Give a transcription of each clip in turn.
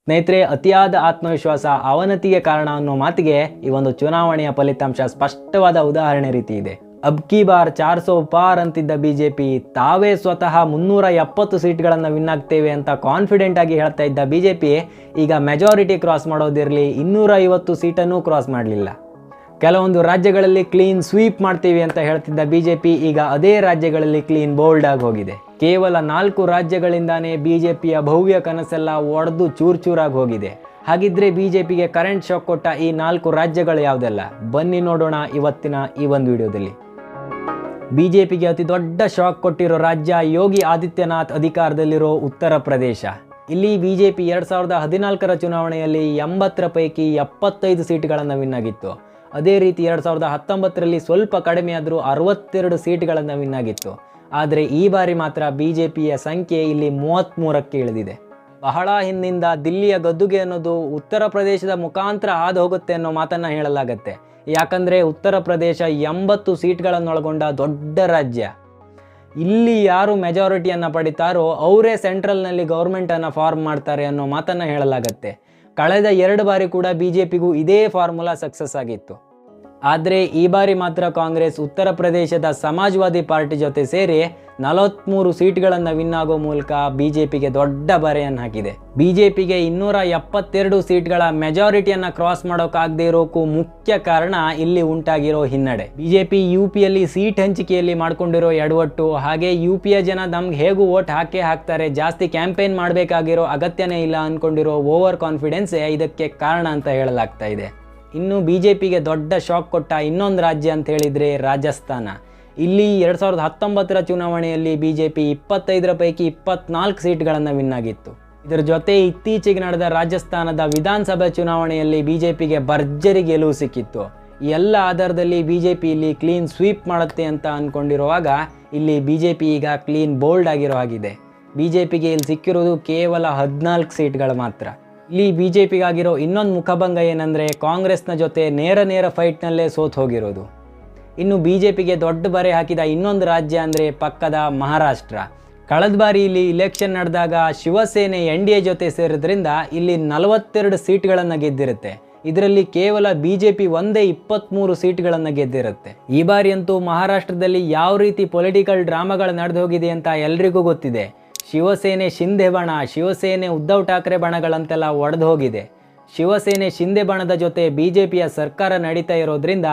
ಸ್ನೇಹಿತರೆ, ಅತಿಯಾದ ಆತ್ಮವಿಶ್ವಾಸ ಅವನತಿಗೆ ಕಾರಣ ಅನ್ನೋ ಮಾತಿಗೆ ಈ ಒಂದು ಚುನಾವಣೆಯ ಫಲಿತಾಂಶ ಸ್ಪಷ್ಟವಾದ ಉದಾಹರಣೆ ರೀತಿ ಇದೆ. ಅಬ್ ಕಿ ಬಾರ್ 400 ಪಾರ್ ಅಂತಿದ್ದ ಬಿಜೆಪಿ ತಾವೇ ಸ್ವತಃ 370 ಸೀಟ್ಗಳನ್ನು ವಿನ್ ಆಗ್ತೇವೆ ಅಂತ ಕಾನ್ಫಿಡೆಂಟ್ ಆಗಿ ಹೇಳ್ತಾ ಇದ್ದ ಬಿಜೆಪಿ ಈಗ ಮೆಜಾರಿಟಿ ಕ್ರಾಸ್ ಮಾಡೋದಿರಲಿ 250 ಸೀಟನ್ನು ಕ್ರಾಸ್ ಮಾಡಲಿಲ್ಲ. ಕೆಲವೊಂದು ರಾಜ್ಯಗಳಲ್ಲಿ ಕ್ಲೀನ್ ಸ್ವೀಪ್ ಮಾಡ್ತೀವಿ ಅಂತ ಹೇಳ್ತಿದ್ದ ಬಿಜೆಪಿ ಈಗ ಅದೇ ರಾಜ್ಯಗಳಲ್ಲಿ ಕ್ಲೀನ್ ಬೋಲ್ಡ್ ಆಗಿ ಹೋಗಿದೆ. ಕೇವಲ 4 ರಾಜ್ಯಗಳಿಂದಾನೇ ಬಿಜೆಪಿಯ ಭವ್ಯ ಕನಸೆಲ್ಲ ಒಡೆದು ಚೂರಾಗಿ ಹೋಗಿದೆ. ಹಾಗಿದ್ರೆ ಬಿಜೆಪಿಗೆ ಕರೆಂಟ್ ಶಾಕ್ ಕೊಟ್ಟ ಈ 4 ರಾಜ್ಯಗಳು ಯಾವುದೆಲ್ಲ? ಬನ್ನಿ ನೋಡೋಣ ಇವತ್ತಿನ ಈ ಒಂದು ವಿಡಿಯೋದಲ್ಲಿ. ಬಿಜೆಪಿಗೆ ಅತಿ ದೊಡ್ಡ ಶಾಕ್ ಕೊಟ್ಟಿರೋ ರಾಜ್ಯ ಯೋಗಿ ಆದಿತ್ಯನಾಥ್ ಅಧಿಕಾರದಲ್ಲಿರೋ ಉತ್ತರ ಪ್ರದೇಶ. ಇಲ್ಲಿ ಬಿಜೆಪಿ 2014ರ ಚುನಾವಣೆಯಲ್ಲಿ 80 ಪೈಕಿ 75 ಸೀಟ್ಗಳನ್ನು ವಿನ್ ಆಗಿತ್ತು. ಅದೇ ರೀತಿ 2019ರಲ್ಲಿ ಸ್ವಲ್ಪ ಕಡಿಮೆ ಆದರೂ 62 ಸೀಟ್ಗಳನ್ನು ವಿನ್ ಆಗಿತ್ತು. ಆದರೆ ಈ ಬಾರಿ ಮಾತ್ರ ಬಿಜೆಪಿಯ ಸಂಖ್ಯೆ ಇಲ್ಲಿ 33ಕ್ಕೆ ಇಳಿದಿದೆ. ಬಹಳ ಹಿಂದಿಂದ ದಿಲ್ಲಿಯ ಗದ್ದುಗೆ ಅನ್ನೋದು ಉತ್ತರ ಪ್ರದೇಶದ ಮುಖಾಂತರ ಹಾದು ಹೋಗುತ್ತೆ ಅನ್ನೋ ಮಾತನ್ನು ಹೇಳಲಾಗತ್ತೆ. ಯಾಕಂದರೆ ಉತ್ತರ ಪ್ರದೇಶ 80 ಸೀಟ್ಗಳನ್ನೊಳಗೊಂಡ ದೊಡ್ಡ ರಾಜ್ಯ. ಇಲ್ಲಿ ಯಾರು ಮೆಜಾರಿಟಿಯನ್ನು ಪಡಿತಾರೋ ಅವರೇ ಸೆಂಟ್ರಲ್ನಲ್ಲಿ ಗೌರ್ಮೆಂಟನ್ನು ಫಾರ್ಮ್ ಮಾಡ್ತಾರೆ ಅನ್ನೋ ಮಾತನ್ನು ಹೇಳಲಾಗತ್ತೆ. ಕಳೆದ 2 ಬಾರಿ ಕೂಡ ಬಿಜೆಪಿಗೂ ಇದೇ ಫಾರ್ಮುಲಾ ಸಕ್ಸಸ್ ಆಗಿತ್ತು. ಆದರೆ ಈ ಬಾರಿ ಮಾತ್ರ ಕಾಂಗ್ರೆಸ್ ಉತ್ತರ ಪ್ರದೇಶದ ಸಮಾಜವಾದಿ ಪಾರ್ಟಿ ಜೊತೆ ಸೇರಿ 43 ಸೀಟ್ಗಳನ್ನು ವಿನ್ ಆಗೋ ಮೂಲಕ ಬಿಜೆಪಿಗೆ ದೊಡ್ಡ ಬರೆಯನ್ನು ಹಾಕಿದೆ. ಬಿಜೆಪಿಗೆ 272 ಸೀಟ್ಗಳ ಮೆಜಾರಿಟಿಯನ್ನು ಕ್ರಾಸ್ ಮಾಡೋಕ್ಕಾಗದೇ ಇರೋಕ್ಕೂ ಮುಖ್ಯ ಕಾರಣ ಇಲ್ಲಿ ಉಂಟಾಗಿರೋ ಹಿನ್ನಡೆ. ಬಿಜೆಪಿ ಯುಪಿಯಲ್ಲಿ ಸೀಟ್ ಹಂಚಿಕೆಯಲ್ಲಿ ಮಾಡ್ಕೊಂಡಿರೋ ಎಡವಟ್ಟು, ಹಾಗೆ ಯುಪಿಯ ಜನ ನಮ್ಗೆ ಹೇಗೂ ವೋಟ್ ಹಾಕ್ತಾರೆ, ಜಾಸ್ತಿ ಕ್ಯಾಂಪೇನ್ ಮಾಡಬೇಕಾಗಿರೋ ಅಗತ್ಯನೇ ಇಲ್ಲ ಅಂದ್ಕೊಂಡಿರೋ ಓವರ್ ಕಾನ್ಫಿಡೆನ್ಸೇ ಇದಕ್ಕೆ ಕಾರಣ ಅಂತ ಹೇಳಲಾಗ್ತಾ ಇದೆ. ಇನ್ನು ಬಿಜೆಪಿಗೆ ದೊಡ್ಡ ಶಾಕ್ ಕೊಟ್ಟ ಇನ್ನೊಂದು ರಾಜ್ಯ ಅಂತ ಹೇಳಿದರೆ ರಾಜಸ್ಥಾನ. ಇಲ್ಲಿ 2019ರ ಚುನಾವಣೆಯಲ್ಲಿ ಬಿಜೆಪಿ 25 ಪೈಕಿ 24 ಸೀಟ್ಗಳನ್ನು ವಿನ್ ಆಗಿತ್ತು. ಇದರ ಜೊತೆ ಇತ್ತೀಚೆಗೆ ನಡೆದ ರಾಜಸ್ಥಾನದ ವಿಧಾನಸಭೆ ಚುನಾವಣೆಯಲ್ಲಿ ಬಿಜೆಪಿಗೆ ಭರ್ಜರಿ ಗೆಲುವು ಸಿಕ್ಕಿತ್ತು. ಈ ಎಲ್ಲ ಆಧಾರದಲ್ಲಿ ಬಿಜೆಪಿ ಇಲ್ಲಿ ಕ್ಲೀನ್ ಸ್ವೀಪ್ ಮಾಡುತ್ತೆ ಅಂತ ಅಂದ್ಕೊಂಡಿರುವಾಗ ಇಲ್ಲಿ ಬಿಜೆಪಿ ಈಗ ಕ್ಲೀನ್ ಬೋಲ್ಡ್ ಆಗಿರೋ ಹಾಗಿದೆ. ಬಿಜೆಪಿಗೆ ಇಲ್ಲಿ ಸಿಕ್ಕಿರೋದು ಕೇವಲ 14 ಸೀಟ್ಗಳು ಮಾತ್ರ. ಇಲ್ಲಿ ಬಿಜೆಪಿಗಾಗಿರೋ ಇನ್ನೊಂದು ಮುಖಭಂಗ ಏನಂದರೆ ಕಾಂಗ್ರೆಸ್ನ ಜೊತೆ ನೇರ ಫೈಟ್ನಲ್ಲೇ ಸೋತು ಹೋಗಿರೋದು. ಇನ್ನು ಬಿಜೆಪಿಗೆ ದೊಡ್ಡ ಬರೆ ಹಾಕಿದ ಇನ್ನೊಂದು ರಾಜ್ಯ ಅಂದರೆ ಪಕ್ಕದ ಮಹಾರಾಷ್ಟ್ರ. ಕಳೆದ ಬಾರಿ ಇಲ್ಲಿ ಇಲೆಕ್ಷನ್ ನಡೆದಾಗ ಶಿವಸೇನೆ NDA ಜೊತೆ ಸೇರಿದ್ರಿಂದ ಇಲ್ಲಿ 42 ಸೀಟ್ಗಳನ್ನು ಗೆದ್ದಿರುತ್ತೆ. ಇದರಲ್ಲಿ ಕೇವಲ ಬಿಜೆಪಿ ಒಂದೇ 23 ಸೀಟ್ಗಳನ್ನು ಗೆದ್ದಿರುತ್ತೆ. ಈ ಬಾರಿ ಅಂತೂ ಮಹಾರಾಷ್ಟ್ರದಲ್ಲಿ ಯಾವ ರೀತಿ ಪೊಲಿಟಿಕಲ್ ಡ್ರಾಮಾಗಳು ನಡೆದು ಹೋಗಿದೆ ಅಂತ ಎಲ್ರಿಗೂ ಗೊತ್ತಿದೆ. ಶಿವಸೇನೆ ಶಿಂದೆ ಬಣ, ಶಿವಸೇನೆ ಉದ್ಧವ್ ಠಾಕ್ರೆ ಬಣಗಳಂತೆಲ್ಲ ಒಡೆದು ಹೋಗಿದೆ. ಶಿವಸೇನೆ ಶಿಂದೆ ಬಣದ ಜೊತೆ ಬಿಜೆಪಿಯ ಸರ್ಕಾರ ನಡೀತಾ ಇರೋದ್ರಿಂದ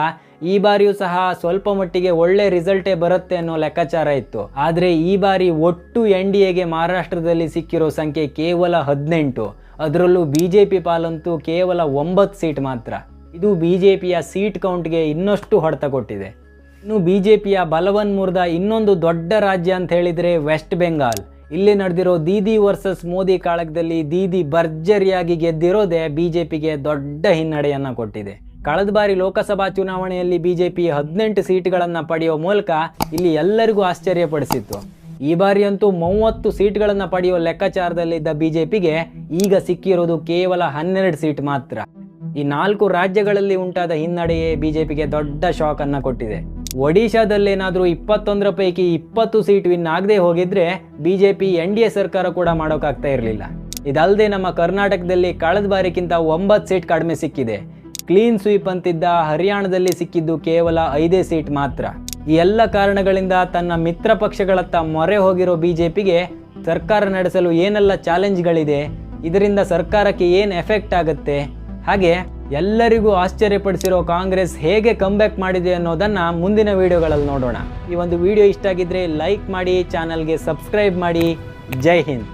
ಈ ಬಾರಿಯೂ ಸಹ ಸ್ವಲ್ಪ ಮಟ್ಟಿಗೆ ಒಳ್ಳೆ ರಿಸಲ್ಟೇ ಬರುತ್ತೆ ಅನ್ನೋ ಲೆಕ್ಕಾಚಾರ ಇತ್ತು. ಆದರೆ ಈ ಬಾರಿ ಒಟ್ಟು NDAಗೆ ಮಹಾರಾಷ್ಟ್ರದಲ್ಲಿ ಸಿಕ್ಕಿರೋ ಸಂಖ್ಯೆ ಕೇವಲ 18. ಅದರಲ್ಲೂ ಬಿಜೆಪಿ ಪಾಲಂತೂ ಕೇವಲ 9 ಸೀಟ್ ಮಾತ್ರ. ಇದು ಬಿಜೆಪಿಯ ಸೀಟ್ ಕೌಂಟ್ಗೆ ಇನ್ನಷ್ಟು ಹೊಡೆತ ಕೊಟ್ಟಿದೆ. ಇನ್ನು ಬಿಜೆಪಿಯ ಬಲವನ್ ಮುರಿದ ಇನ್ನೊಂದು ದೊಡ್ಡ ರಾಜ್ಯ ಅಂತ ಹೇಳಿದರೆ ವೆಸ್ಟ್ ಬೆಂಗಾಲ್. ಇಲ್ಲಿ ನಡೆದಿರೋ ದೀದಿ ವರ್ಸಸ್ ಮೋದಿ ಕಾಳಗದಲ್ಲಿ ದೀದಿ ಭರ್ಜರಿಯಾಗಿ ಗೆದ್ದಿರೋದೇ ಬಿಜೆಪಿಗೆ ದೊಡ್ಡ ಹಿನ್ನಡೆಯನ್ನು ಕೊಟ್ಟಿದೆ. ಕಳೆದ ಬಾರಿ ಲೋಕಸಭಾ ಚುನಾವಣೆಯಲ್ಲಿ ಬಿಜೆಪಿ 18 ಸೀಟ್ಗಳನ್ನು ಪಡೆಯೋ ಮೂಲಕ ಇಲ್ಲಿ ಎಲ್ಲರಿಗೂ ಆಶ್ಚರ್ಯಪಡಿಸಿತ್ತು. ಈ ಬಾರಿ ಅಂತೂ 30 ಸೀಟ್ಗಳನ್ನು ಪಡೆಯೋ ಲೆಕ್ಕಾಚಾರದಲ್ಲಿದ್ದ ಬಿಜೆಪಿಗೆ ಈಗ ಸಿಕ್ಕಿರೋದು ಕೇವಲ 12 ಸೀಟ್ ಮಾತ್ರ. ಈ 4 ರಾಜ್ಯಗಳಲ್ಲಿ ಉಂಟಾದ ಹಿನ್ನಡೆಯೇ ಬಿಜೆಪಿಗೆ ದೊಡ್ಡ ಶಾಕ್ ಅನ್ನು ಕೊಟ್ಟಿದೆ. ಒಡಿಶಾದಲ್ಲೇನಾದರೂ 21 ಪೈಕಿ 20 ಸೀಟ್ ವಿನ್ ಆಗದೆ ಹೋಗಿದ್ರೆ ಬಿಜೆಪಿ NDA ಸರ್ಕಾರ ಕೂಡ ಮಾಡೋಕ್ಕಾಗ್ತಾ ಇರಲಿಲ್ಲ. ಇದಲ್ಲದೆ ನಮ್ಮ ಕರ್ನಾಟಕದಲ್ಲಿ ಕಳೆದ ಬಾರಿಗಿಂತ 9 ಸೀಟ್ ಕಡಿಮೆ ಸಿಕ್ಕಿದೆ. ಕ್ಲೀನ್ ಸ್ವೀಪ್ ಅಂತಿದ್ದ ಹರಿಯಾಣದಲ್ಲಿ ಸಿಕ್ಕಿದ್ದು ಕೇವಲ 5 ಸೀಟ್ ಮಾತ್ರ. ಈ ಎಲ್ಲ ಕಾರಣಗಳಿಂದ ತನ್ನ ಮಿತ್ರ ಪಕ್ಷಗಳತ್ತ ಮೊರೆ ಹೋಗಿರೋ ಬಿಜೆಪಿಗೆ ಸರ್ಕಾರ ನಡೆಸಲು ಏನೆಲ್ಲ ಚಾಲೆಂಜ್ಗಳಿದೆ, ಇದರಿಂದ ಸರ್ಕಾರಕ್ಕೆ ಏನು ಎಫೆಕ್ಟ್ ಆಗುತ್ತೆ, ಹಾಗೆ ಎಲ್ಲರಿಗೂ ಆಶ್ಚರ್ಯಪಡಿಸಿರೋ ಕಾಂಗ್ರೆಸ್ ಹೇಗೆ ಕಮ್ಬ್ಯಾಕ್ ಮಾಡಿದೆ ಅನ್ನೋದನ್ನು ಮುಂದಿನ ವಿಡಿಯೋಗಳಲ್ಲಿ ನೋಡೋಣ. ಈ ಒಂದು ವಿಡಿಯೋ ಇಷ್ಟ ಆಗಿದ್ರೆ ಲೈಕ್ ಮಾಡಿ, ಚಾನಲ್ಗೆ ಸಬ್ಸ್ಕ್ರೈಬ್ ಮಾಡಿ. ಜೈ ಹಿಂದ್.